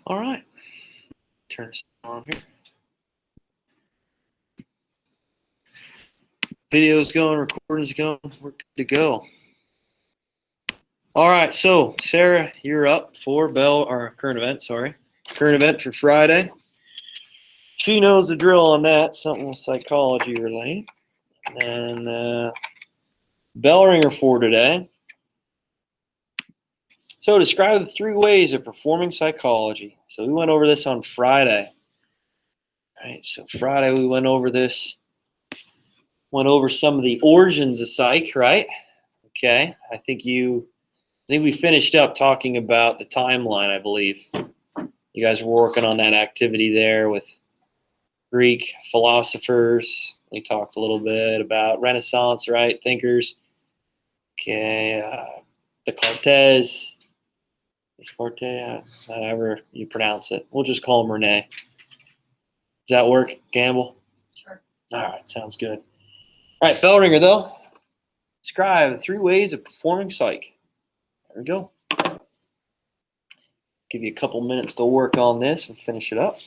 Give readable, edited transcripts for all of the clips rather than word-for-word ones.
All right. Turn this on here. Video's going, recording's going, we're good to go. All right, so Sarah, you're up for current event for Friday. She knows the drill on that, something with psychology related. And bell ringer for today. So describe the 3 ways of performing psychology. So we went over this on Friday. All right, so Friday we went over this. Went over some of the origins of psych, right? Okay, I think we finished up talking about the timeline, I believe. You guys were working on that activity there with Greek philosophers. We talked a little bit about Renaissance, right? Thinkers. Okay, Descartes, however you pronounce it. We'll just call him Rene. Does that work, Gamble? Sure. All right, sounds good. All right, bell ringer though. Describe the 3 ways of performing psych. There we go. Give you a couple minutes to work on this and finish it up.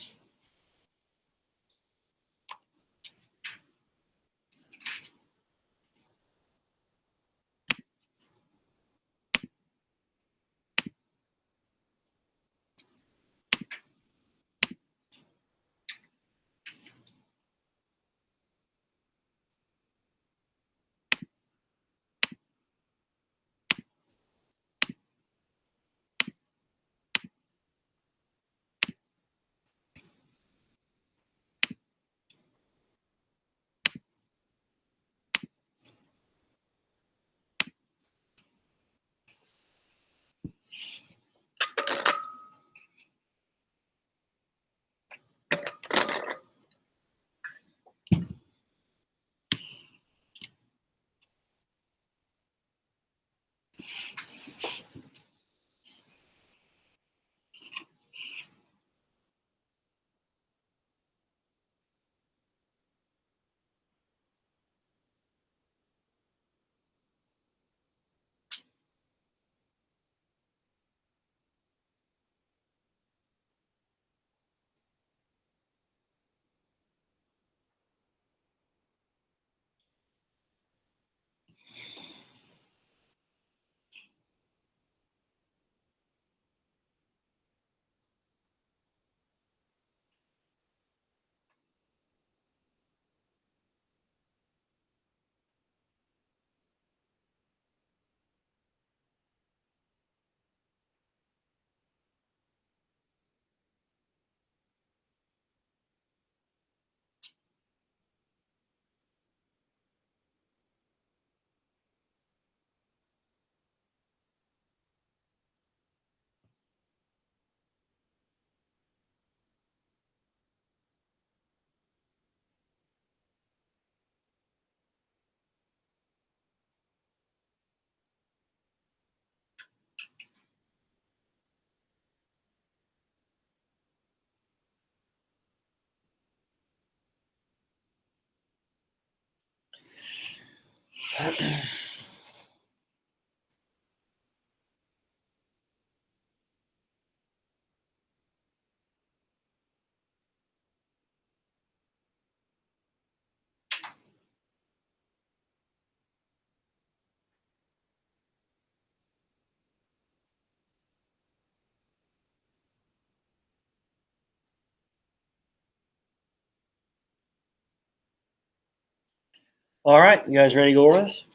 All right, you guys ready to go over this?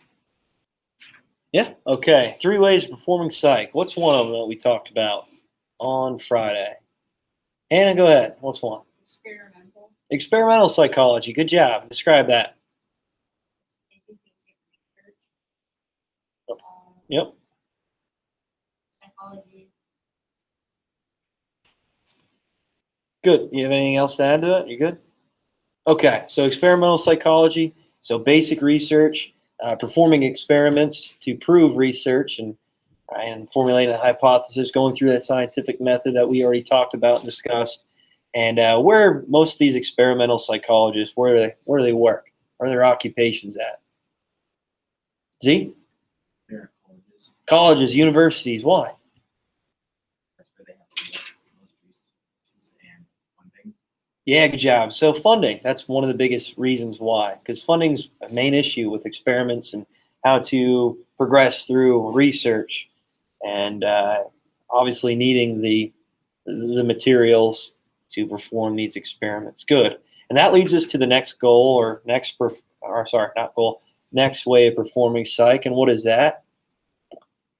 Yeah? Okay. 3 ways of performing psych. What's one of them that we talked about on Friday? Anna, go ahead. What's one? Experimental. Experimental psychology. Good job. Describe that. Yep. Psychology. Good. You have anything else to add to it? You good? Okay. So experimental psychology. So basic research, performing experiments to prove research and formulating a hypothesis, going through that scientific method that we already talked about and discussed. And where most of these experimental psychologists, where do they work? Where are their occupations at? Z? Colleges, universities. Why? That's where they have to work most reasons. Yeah, good job. So funding, that's one of the biggest reasons why, because funding's a main issue with experiments and how to progress through research, and obviously needing the materials to perform these experiments. Good, and that leads us to the next goal or or sorry, not goal, next way of performing psych. And what is that?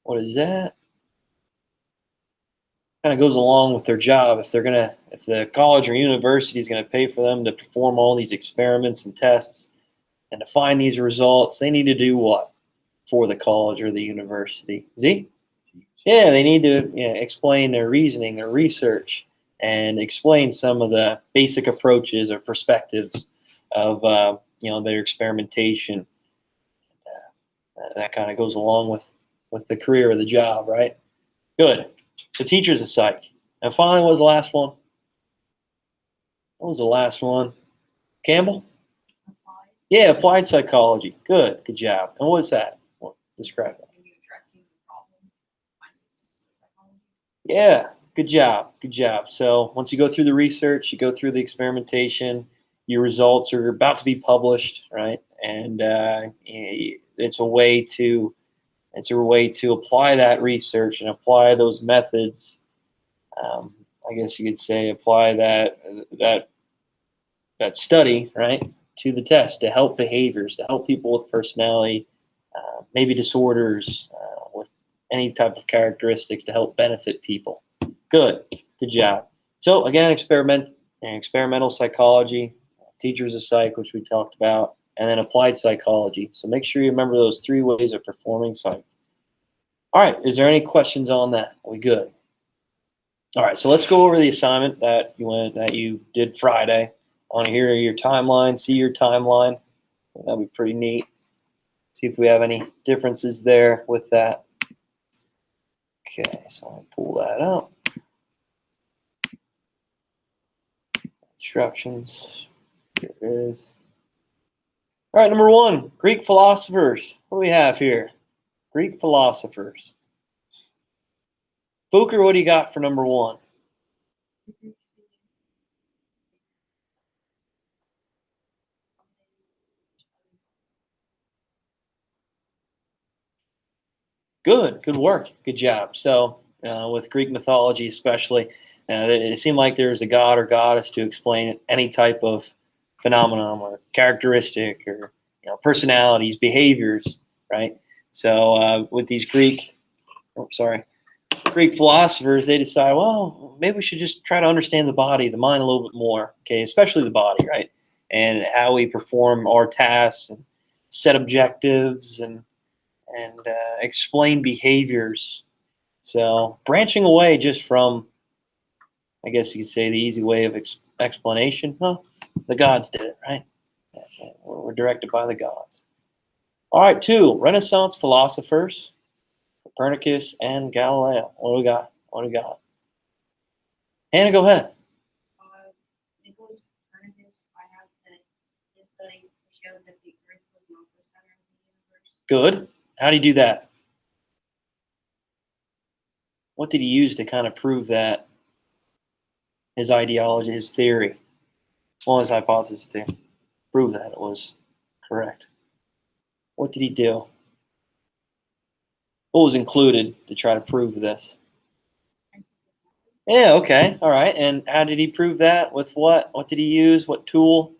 What is that? Kind of goes along with their job. If the college or university is gonna pay for them to perform all these experiments and tests and to find these results, they need to do what for the college or the university? Z? Yeah, they need to, explain their reasoning, their research, and explain some of the basic approaches or perspectives of their experimentation. That kind of goes along with the career or the job, right? Good. So teachers of psych. And finally, what was the last one? What was the last one? Campbell? Applied. Yeah, applied psychology. Good. Good job. And what's that? Describe that. Addressing the problems, psychology. Yeah, good job. Good job. So once you go through the research, you go through the experimentation, your results are about to be published, right? And it's a way to apply that research and apply those methods. I guess you could say apply that study, right, to the test to help behaviors, to help people with personality, maybe disorders, with any type of characteristics to help benefit people. Good job. So again, experimental psychology, teachers of psych, which we talked about, and then applied psychology. So make sure you remember those 3 ways of performing psych. All right, is there any questions on that? Are we good? All right, so let's go over the assignment that you did Friday. I want to hear your timeline, see your timeline. That'd be pretty neat. See if we have any differences there with that. Okay, so I'll pull that up. Instructions. Here it is. All right, number 1, Greek philosophers. What do we have here? Greek philosophers. Booker, what do you got for number 1? Good work. Good job. So, with Greek mythology, especially, it seemed like there was a god or goddess to explain any type of phenomenon or characteristic or personalities, behaviors, right? So, with these Greek philosophers, they decide, well, maybe we should just try to understand the body, the mind a little bit more, okay, especially the body, right? And how we perform our tasks and set objectives and explain behaviors. So branching away just from, I guess you could say, the easy way of explanation. Well, the gods did it, right? We're directed by the gods. All right, 2, Renaissance philosophers, Copernicus and Galileo. What do we got? Hannah, go ahead. Nicholas Copernicus, I have that his study showed that the Earth was not the center of the universe. Good. How do you do that? What did he use to kind of prove that? His ideology, his theory, well, his hypothesis to prove that it was correct. What did he do? What was included to try to prove this? Yeah, okay, all right. And how did he prove that? With what? What did he use? What tool?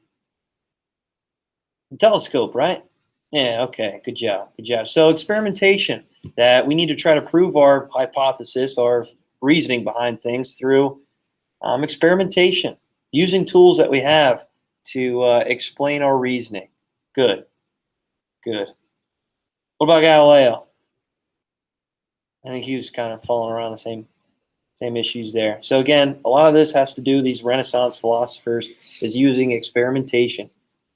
The telescope, right? Yeah, okay, good job. So experimentation, that we need to try to prove our hypothesis, our reasoning behind things through experimentation, using tools that we have to explain our reasoning. Good. What about Galileo? I think he was kind of following around the same issues there. So again, a lot of this has to do, these Renaissance philosophers, is using experimentation,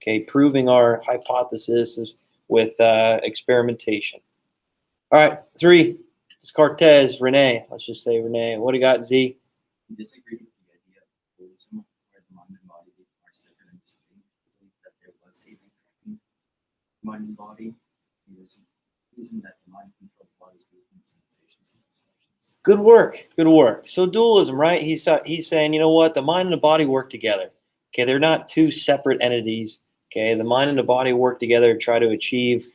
okay, proving our hypothesis with experimentation. All right, 3, Descartes, Rene. Let's just say Rene. What do you got, Z? He disagreed with the idea of dualism, where the mind and body are separate and distinct. He believed that there was a link between mind and body. He was reason that the mind controlled the body's movements, sensations, and perceptions. Good work. So dualism, right? He's saying, you know what? The mind and the body work together. Okay, they're not two separate entities. Okay, the mind and the body work together to try to achieve,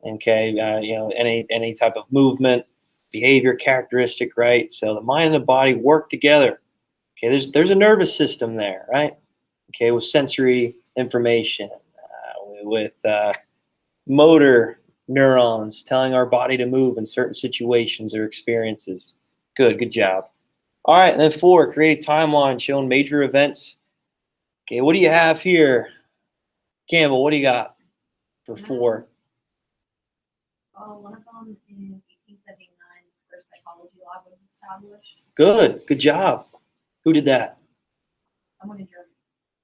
okay, any type of movement, behavior, characteristic, right? So the mind and the body work together. Okay, there's a nervous system there, right? Okay, with sensory information, with motor neurons telling our body to move in certain situations or experiences. Good job. All right, and then 4, create a timeline showing major events. Okay, what do you have here? Campbell, what do you got for 4? One of them in 1879, first psychology law was established. Good job. Who did that? Someone in Germany.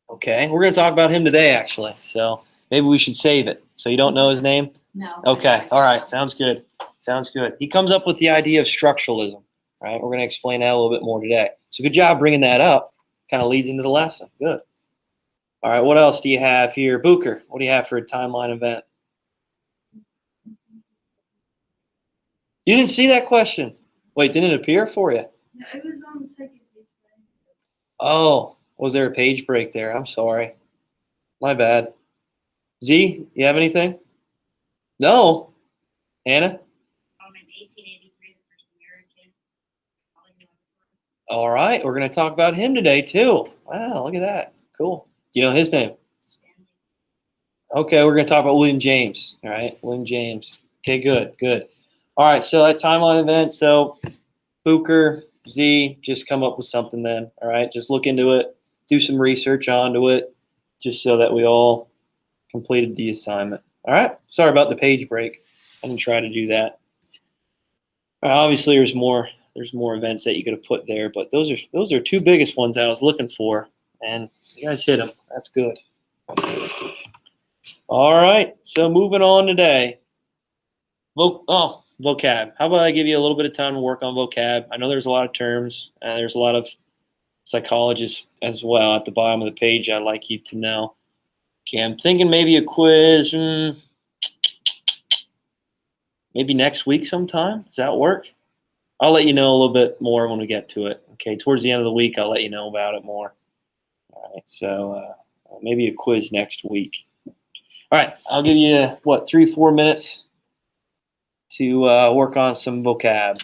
Okay, we're going to talk about him today, actually. So maybe we should save it. So you don't know his name? No. Okay, all right, sounds good. Sounds good. He comes up with the idea of structuralism, right? We're going to explain that a little bit more today. So good job bringing that up. Kind of leads into the lesson. Good. All right, what else do you have here? Booker, what do you have for a timeline event? You didn't see that question. Wait, didn't it appear for you? No, it was on the second page. Oh, was there a page break there? I'm sorry. My bad. Z, you have anything? No. Hannah? In 1883, the first American polyglot. All right, we're going to talk about him today, too. Wow, look at that. Cool. Do you know his name? Stanley. Okay, we're going to talk about William James. All right, William James. Okay, good. All right, so that timeline event. So Booker, Z, just come up with something then. All right, just look into it, do some research onto it, just so that we all completed the assignment. All right, sorry about the page break. I didn't try to do that. All right, obviously, there's more events that you could have put there, but those are 2 biggest ones I was looking for, and you guys hit them. That's good. All right, so moving on today. Vocab. How about I give you a little bit of time to work on vocab? I know there's a lot of terms, and there's a lot of psychologists as well at the bottom of the page I'd like you to know. Okay, I'm thinking maybe a quiz, maybe next week sometime. Does that work? I'll let you know a little bit more when we get to it. Okay, towards the end of the week, I'll let you know about it more. All right, so maybe a quiz next week. All right, I'll give you, 3-4 minutes to work on some vocab.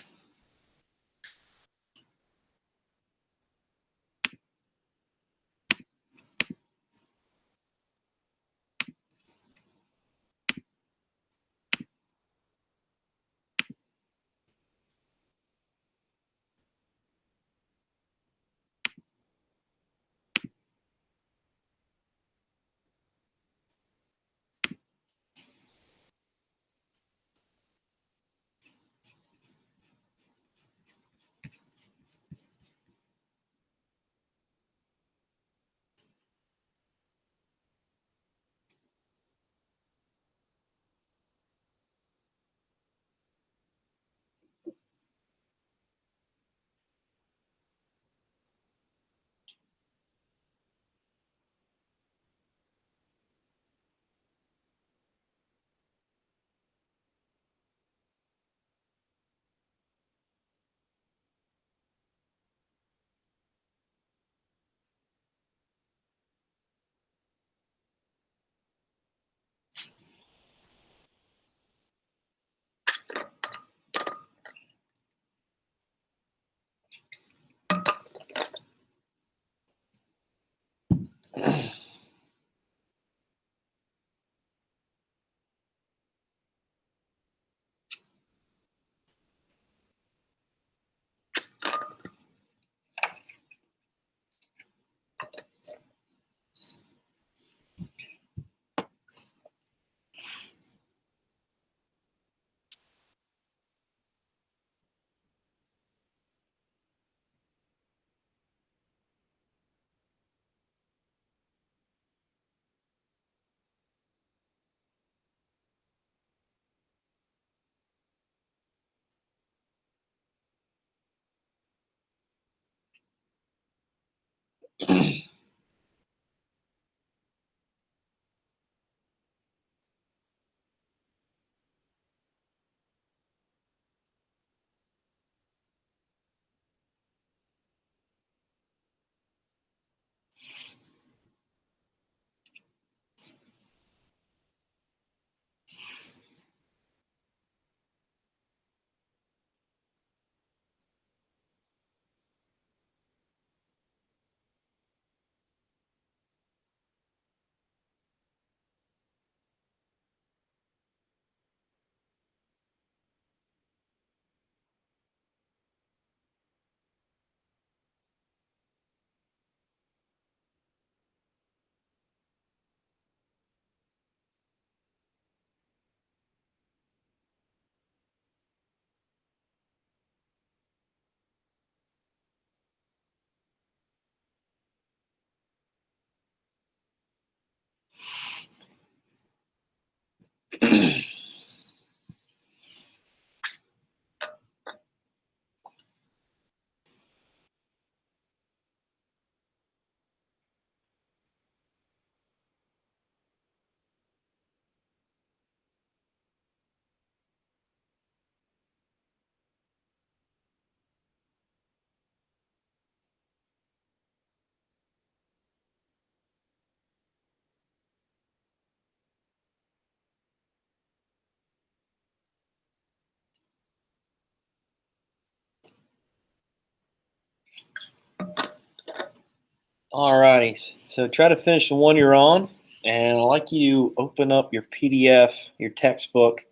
All righty. So try to finish the one you're on, and I'd like you to open up your PDF, your textbook,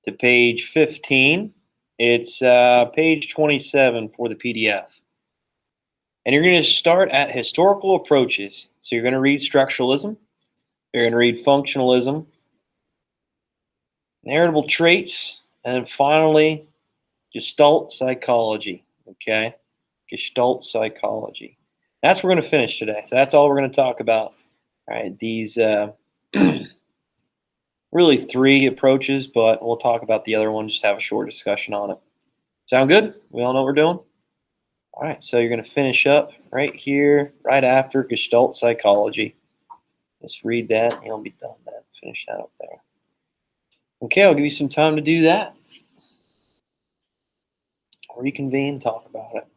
to page 15. It's page 27 for the PDF. And you're going to start at historical approaches. So you're going to read structuralism, you're going to read functionalism, narratable traits, and then finally, Gestalt psychology. Okay? Gestalt psychology. That's what we're going to finish today. So that's all we're going to talk about. All right, these really 3 approaches, but we'll talk about the other one, just have a short discussion on it. Sound good? We all know what we're doing? All right, so you're going to finish up right here, right after Gestalt psychology. Just read that, and you'll be done then. Finish that up there. Okay, I'll give you some time to do that. Reconvene, talk about it.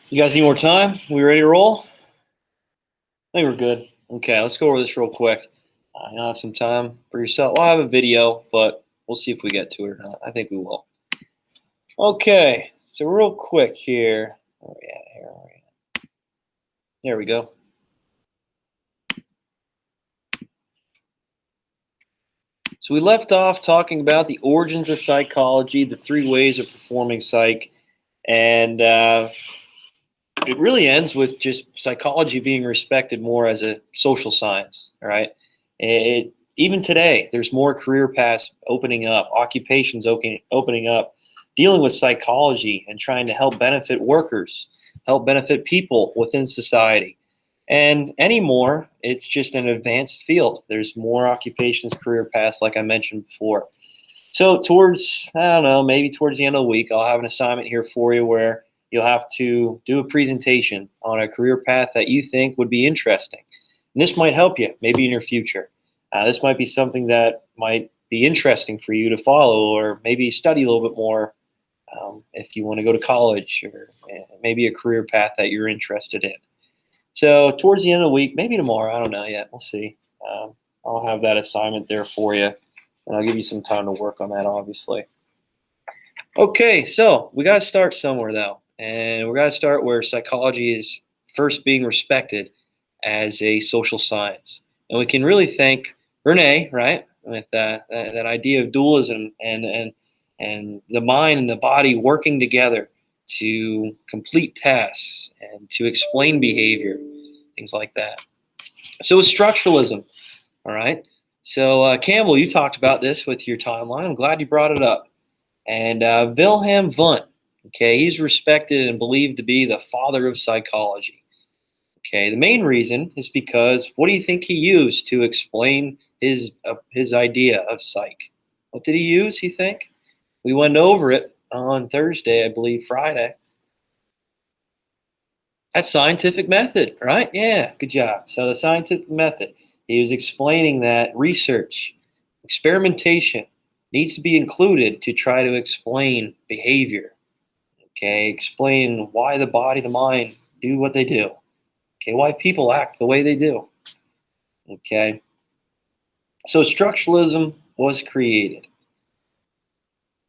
You guys need more time? We ready to roll? I think we're good. Okay, let's go over this real quick. You'll have some time for yourself. I'll have a video, but we'll see if we get to it or not. I think we will. Okay, so real quick here. Where are we at here? Where are we at? There we go. So we left off talking about the origins of psychology, the 3 ways of performing psych, and it really ends with just psychology being respected more as a social science, all right? Even today, there's more career paths opening up, occupations opening up, dealing with psychology and trying to help benefit workers, help benefit people within society. And anymore, it's just an advanced field. There's more occupations, career paths, like I mentioned before. So towards, I don't know, maybe towards the end of the week, I'll have an assignment here for you where you'll have to do a presentation on a career path that you think would be interesting. And this might help you, maybe in your future. This might be something that might be interesting for you to follow, or maybe study a little bit more if you want to go to college, or maybe a career path that you're interested in. So towards the end of the week, maybe tomorrow, I don't know yet, we'll see. I'll have that assignment there for you, and I'll give you some time to work on that, obviously. Okay, so we got to start somewhere, though, and we're going to start where psychology is first being respected as a social science. And we can really thank Renee, right, with that idea of dualism and the mind and the body working together to complete tasks and to explain behavior, things like that. So with structuralism, all right. So Campbell, you talked about this with your timeline. I'm glad you brought it up. And Wilhelm Wundt, okay, he's respected and believed to be the father of psychology. Okay, the main reason is because what do you think he used to explain his idea of psych? What did he use, you think? We went over it on Thursday, I believe, Friday. That's scientific method, right? Yeah, good job. So the scientific method, he was explaining that research, experimentation needs to be included to try to explain behavior. Okay, explain why the body, the mind do what they do. Okay, why people act the way they do. Okay, so structuralism was created.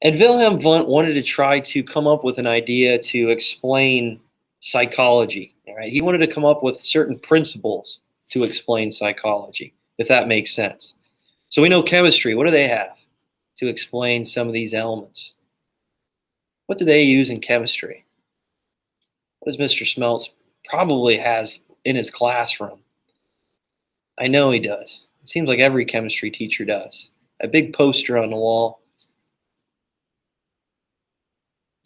And Wilhelm Wundt wanted to try to come up with an idea to explain psychology. Right? He wanted to come up with certain principles to explain psychology, if that makes sense. So we know chemistry. What do they have to explain some of these elements? What do they use in chemistry? What does Mr. Smeltz probably has in his classroom? I know he does. It seems like every chemistry teacher does. A big poster on the wall.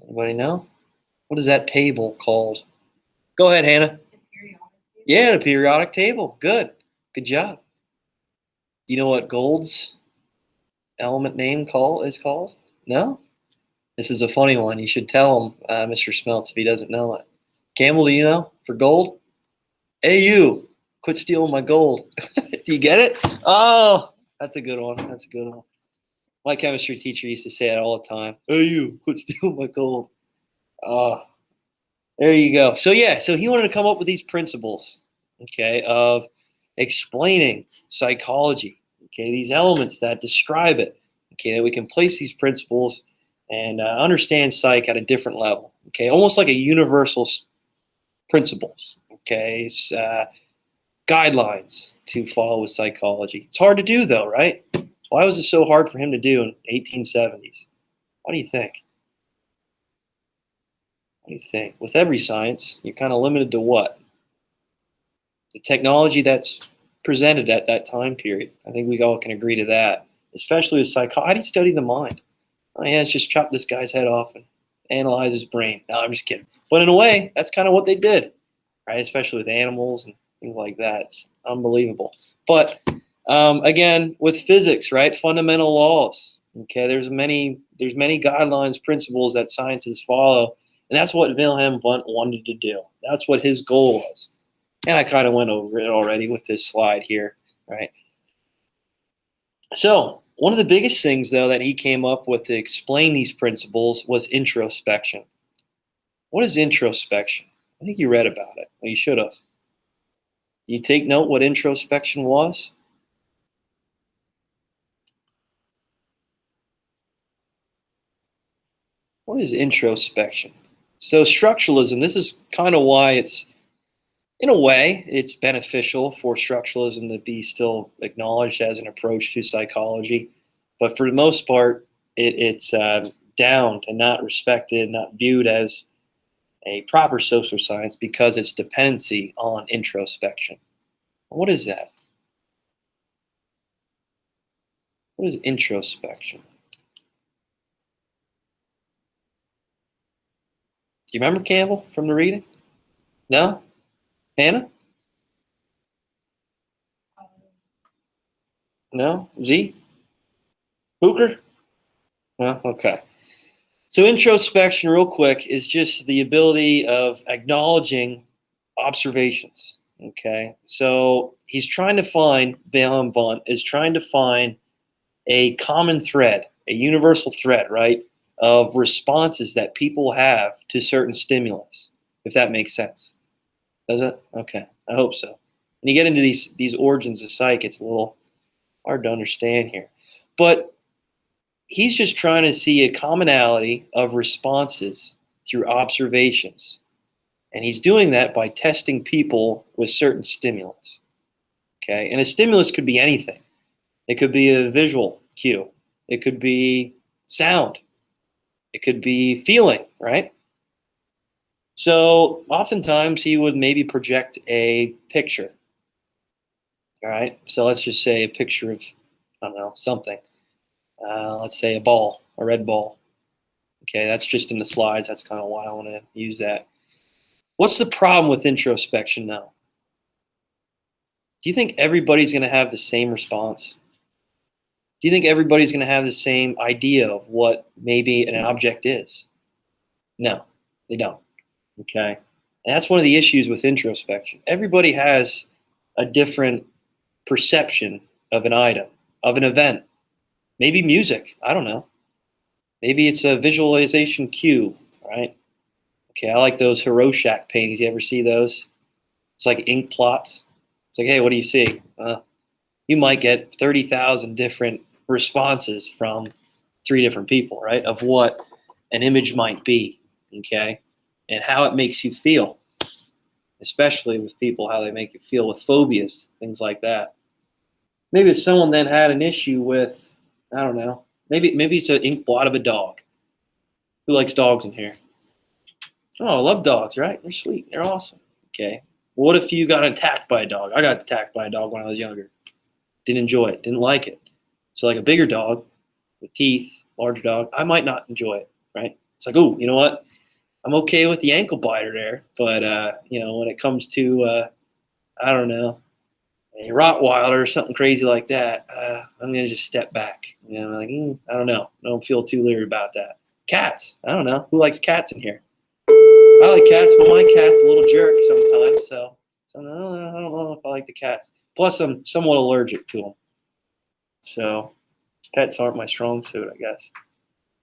Anybody know? What is that table called? Go ahead, Hannah. The periodic table. Yeah, the periodic table. Good. Good job. You know what Gold's element name is called? No? This is a funny one. You should tell him, Mr. Smeltz, if he doesn't know it. Campbell, do you know for gold? AU, quit stealing my gold. Do you get it? Oh, that's a good one. That's a good one. My chemistry teacher used to say it all the time. AU, quit stealing my gold. There you go. So yeah, so he wanted to come up with these principles, okay, of explaining psychology, okay, these elements that describe it, okay, that we can place these principles and understand psych at a different level, okay, almost like a universal principles, okay, guidelines to follow with psychology. It's hard to do though, right? Why was it so hard for him to do in 1870s? What do you think? What do you think? With every science, you're kind of limited to what? The technology that's presented at that time period. I think we all can agree to that, especially with psychology. How do you study the mind? Oh yeah, it's just chop this guy's head off and analyze his brain. No, I'm just kidding. But in a way, that's kind of what they did, right? Especially with animals and things like that. It's unbelievable. But again, with physics, right? Fundamental laws. Okay, there's many guidelines, principles that scientists follow, and that's what Wilhelm Wundt wanted to do. That's what his goal was. And I kind of went over it already with this slide here, right? So one of the biggest things, though, that he came up with to explain these principles was introspection. What is introspection? I think you read about it. Well, you should have. You take note what introspection was? What is introspection? So structuralism, this is kind of why it's, in a way, it's beneficial for structuralism to be still acknowledged as an approach to psychology. But for the most part, it's down to not respected, not viewed as a proper social science because its dependency on introspection. What is that? What is introspection? Do you remember, Campbell, from the reading? No? Hannah? No? Z? Hooker? No? Okay. So introspection, real quick, is just the ability of acknowledging observations. Okay. So he's trying to find, Wilhelm Wundt is trying to find a common thread, a universal thread, right, of responses that people have to certain stimulus, if that makes sense. Does it? Okay. I hope so. When you get into these origins of psych, it's a little hard to understand here. But he's just trying to see a commonality of responses through observations. And he's doing that by testing people with certain stimulus. Okay. And a stimulus could be anything. It could be a visual cue. It could be sound. It could be feeling, right? So oftentimes he would maybe project a picture. All right. So let's just say a picture of, I don't know, something. Let's say a ball, a red ball. Okay, that's just in the slides. That's kind of why I want to use that. What's the problem with introspection now? Do you think everybody's going to have the same response? Do you think everybody's going to have the same idea of what maybe an object is? No, they don't. Okay, and that's one of the issues with introspection. Everybody has a different perception of an item, of an event. Maybe music, I don't know. Maybe it's a visualization cue, right? Okay, I like those Hiroshak paintings. You ever see those? It's like ink plots. It's like, hey, what do you see? You might get 30,000 different responses from 3 different people, right? Of what an image might be, okay? And how it makes you feel, especially with people, how they make you feel with phobias, things like that. Maybe if someone then had an issue with, I don't know. Maybe it's an ink blot of a dog. Who likes dogs in here? Oh, I love dogs, right? They're sweet. They're awesome. Okay. What if you got attacked by a dog? I got attacked by a dog when I was younger. Didn't enjoy it. Didn't like it. So like a bigger dog with teeth, larger dog, I might not enjoy it, right? It's like, oh, you know what? I'm okay with the ankle biter there. But, when it comes to, I don't know, a Rottweiler or something crazy like that, I'm going to just step back. I don't know. I don't feel too leery about that. Cats. I don't know. Who likes cats in here? I like cats, but my cat's a little jerk sometimes. So I don't know if I like the cats. Plus, I'm somewhat allergic to them. So pets aren't my strong suit, I guess.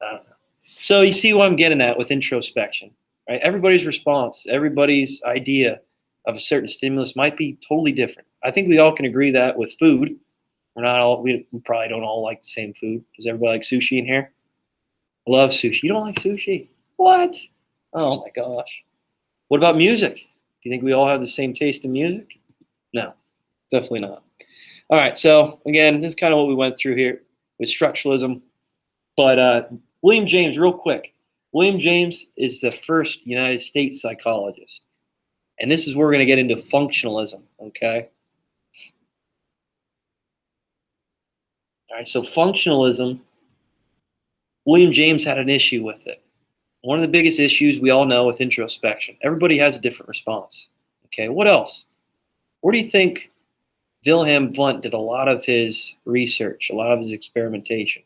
I don't know. So you see what I'm getting at with introspection, right? Everybody's response, everybody's idea of a certain stimulus might be totally different. I think we all can agree that with food. We probably don't all like the same food. Does everybody like sushi in here? I love sushi. You don't like sushi? What? Oh my gosh. What about music? Do you think we all have the same taste in music? No, definitely not. All right, so again, this is kind of what we went through here with structuralism. But William James, real quick. William James is the first United States psychologist. And this is where we're going to get into functionalism, okay? All right, so functionalism, William James had an issue with it. One of the biggest issues we all know with introspection. Everybody has a different response. Okay, what else? Where do you think Wilhelm Wundt did a lot of his research, a lot of his experimentation?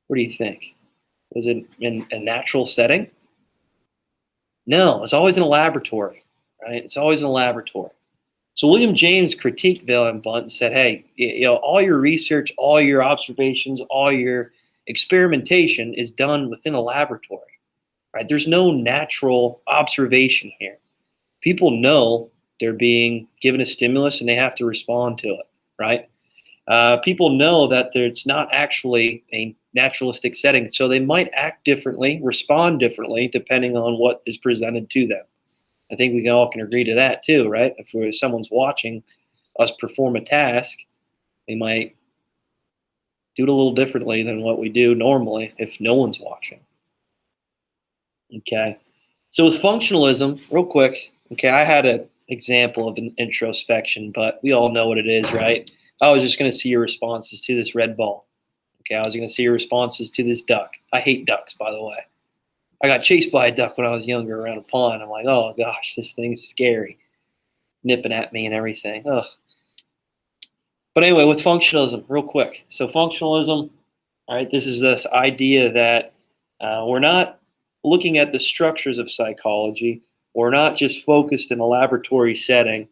What do you think? Was it in a natural setting? No, it's always in a laboratory, right? It's always in a laboratory. So William James critiqued Wilhelm Wundt and said, hey, all your research, all your observations, all your experimentation is done within a laboratory, right? There's no natural observation here. People know they're being given a stimulus and they have to respond to it, right? People know that it's not actually a naturalistic setting, so they might act differently, respond differently, depending on what is presented to them. I think we all can agree to that too, right? If someone's watching us perform a task, they might do it a little differently than what we do normally if no one's watching. Okay. So with functionalism, real quick, okay, I had an example of an introspection, but we all know what it is, right? I was just going to see your responses to this red ball. Okay, I was going to see your responses to this duck. I hate ducks, by the way. I got chased by a duck when I was younger around a pond. I'm like, oh gosh, this thing's scary, nipping at me and everything. Ugh. But anyway, with functionalism, real quick. So functionalism, all right, this is this idea that we're not looking at the structures of psychology. We're not just focused in a laboratory setting.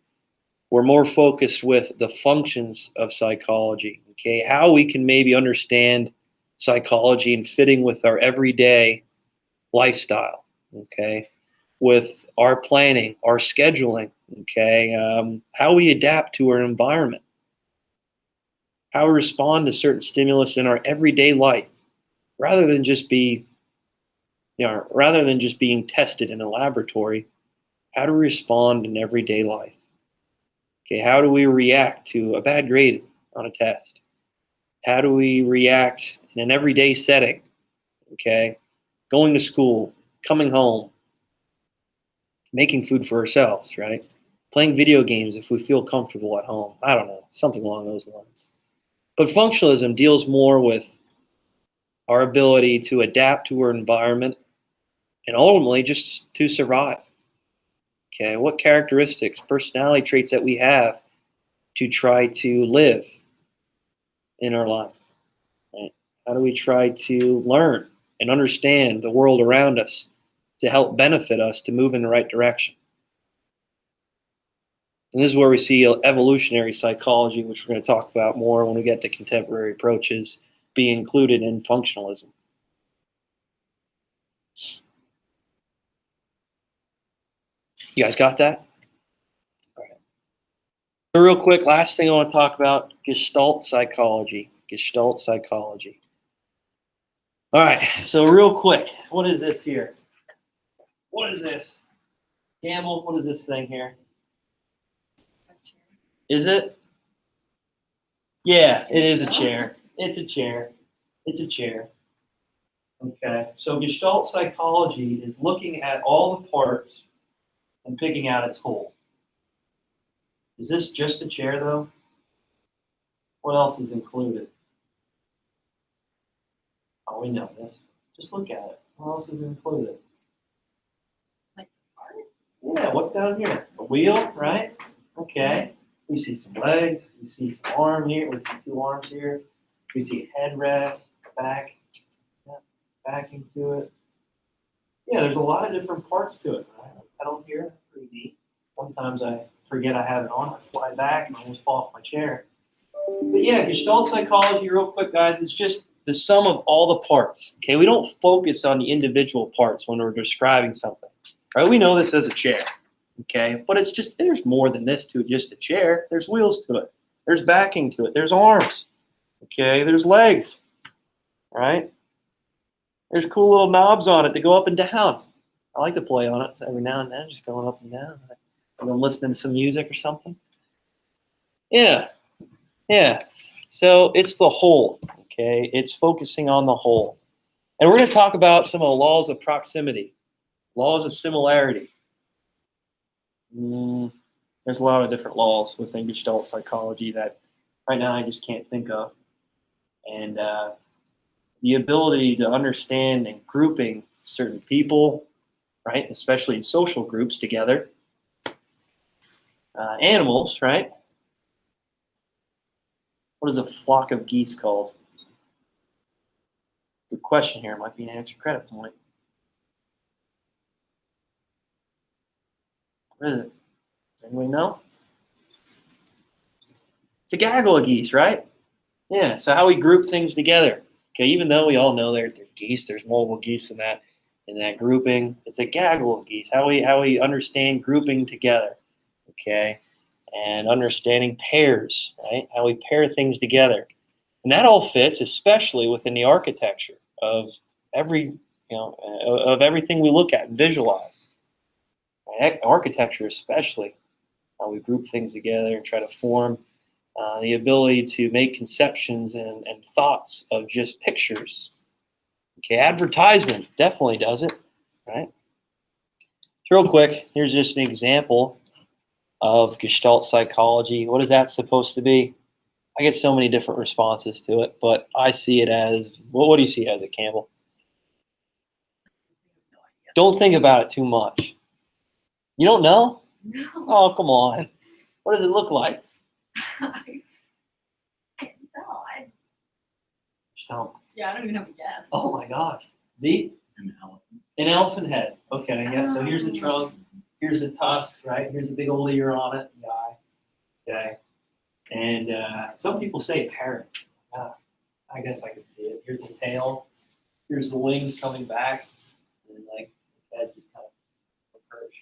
We're more focused with the functions of psychology, okay? How we can maybe understand psychology and fitting with our everyday lifestyle, okay? With our planning, our scheduling, okay? How we adapt to our environment. How we respond to certain stimulus in our everyday life, rather than just being tested in a laboratory. How to respond in everyday life. Okay, how do we react to a bad grade on a test? How do we react in an everyday setting? Okay, going to school, coming home, making food for ourselves, right? Playing video games if we feel comfortable at home. I don't know, something along those lines. But functionalism deals more with our ability to adapt to our environment and ultimately just to survive. Okay, what characteristics, personality traits that we have to try to live in our life? Right? How do we try to learn and understand the world around us to help benefit us to move in the right direction? And this is where we see evolutionary psychology, which we're going to talk about more when we get to contemporary approaches, be included in functionalism. You guys got that? All right. So real quick, last thing I want to talk about, Gestalt psychology. Gestalt psychology. All right, so real quick, what is this here? What is this? Camel, what is this thing here? Is it? Yeah, it is a chair. It's a chair. It's a chair. Okay, so Gestalt psychology is looking at all the parts and picking out its whole. Is this just a chair, though? What else is included? Oh, we know this. Just look at it. What else is included? Like art? Yeah, what's down here? A wheel, right? Okay. We see some legs. We see some arm here. We see two arms here. We see a headrest, back, back into it. Yeah, there's a lot of different parts to it, right? Pedal here, pretty neat. Sometimes I forget I have it on. I fly back and I almost fall off my chair. But yeah, Gestalt psychology, real quick, guys, it's just the sum of all the parts. Okay, we don't focus on the individual parts when we're describing something. Right? We know this as a chair. Okay, but it's just, there's more than this to just a chair. There's wheels to it. There's backing to it. There's arms. Okay, there's legs. Right? There's cool little knobs on it to go up and down. I like to play on it every now and then, just going up and down. When I'm listening to some music or something. Yeah. Yeah. So it's the whole. Okay, it's focusing on the whole. And we're going to talk about some of the laws of proximity, laws of similarity. There's a lot of different laws within Gestalt psychology that right now I just can't think of. And the ability to understand and grouping certain people, right, especially in social groups together, animals, right? What is a flock of geese called? Good question here. Might be an extra credit point. What is it? Does anyone know? It's a gaggle of geese, right? Yeah, so how we group things together. Okay, even though we all know they're geese, there's multiple geese in that. And that grouping, it's a gaggle of geese. How we understand grouping together, okay? And understanding pairs, right? How we pair things together. And that all fits, especially within the architecture of of everything we look at and visualize. Right? Architecture especially, how we group things together and try to form the ability to make conceptions and thoughts of just pictures. Okay, advertisement definitely does it, right? So real quick, here's just an example of Gestalt psychology. What is that supposed to be? I get so many different responses to it, but I see it as, well, what do you see as it, Campbell? Don't think about it too much. You don't know? No. Oh, come on. What does it look like? I can't tell. Gestalt. Yeah, I don't even have a guess. Oh my gosh. Z? An elephant. An elephant head. Okay, yeah. So here's the trunk. Here's the tusks, right? Here's the big old ear on it, the eye. Okay. And some people say parrot. I guess I can see it. Here's the tail. Here's the wings coming back. And like the head just kind of a perch.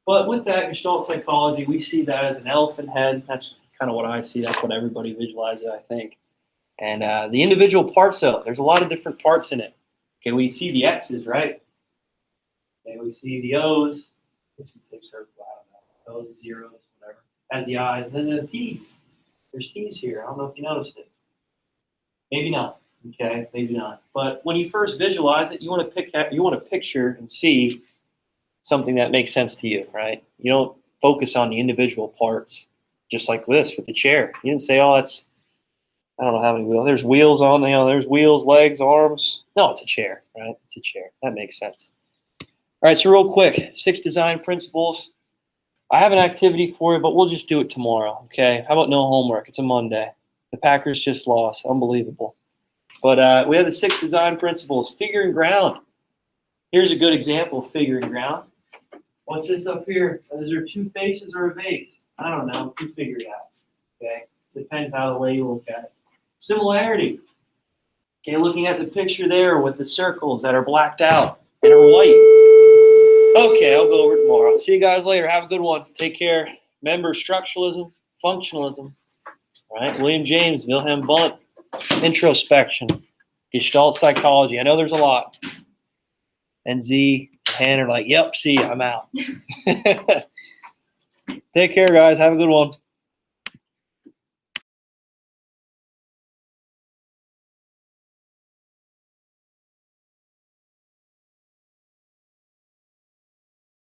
But with that Gestalt psychology, we see that as an elephant head. That's kind of what I see. That's what everybody visualizes, I think. And the individual parts of it, there's a lot of different parts in it. Okay, we see the X's, right? Okay, we see the O's. I guess you'd say circle, I don't know. O's, zeros, whatever. Has the I's. And then the T's. There's T's here. I don't know if you noticed it. Maybe not. Okay, maybe not. But when you first visualize it, you want to picture and see something that makes sense to you, right? You don't focus on the individual parts, just like this with the chair. You didn't say, oh, that's, I don't know how many wheels. There's wheels on, there's wheels, legs, arms. No, it's a chair, right? It's a chair. That makes sense. All right, so real quick, 6 design principles. I have an activity for you, but we'll just do it tomorrow, okay? How about no homework? It's a Monday. The Packers just lost. Unbelievable. But we have the 6 design principles. Figuring ground. Here's a good example of figuring ground. What's this up here? Is there 2 faces or a vase? I don't know. You figure it out, okay? Depends how the way you look at it. Similarity. Okay, looking at the picture there with the circles that are blacked out and are white. Okay, I'll go over it tomorrow. See you guys later. Have a good one. Take care. Remember, structuralism, functionalism. All right, William James, Wilhelm Wundt, introspection, Gestalt psychology. I know there's a lot. And Z, Han are like, yep, see, I'm out. Take care, guys. Have a good one.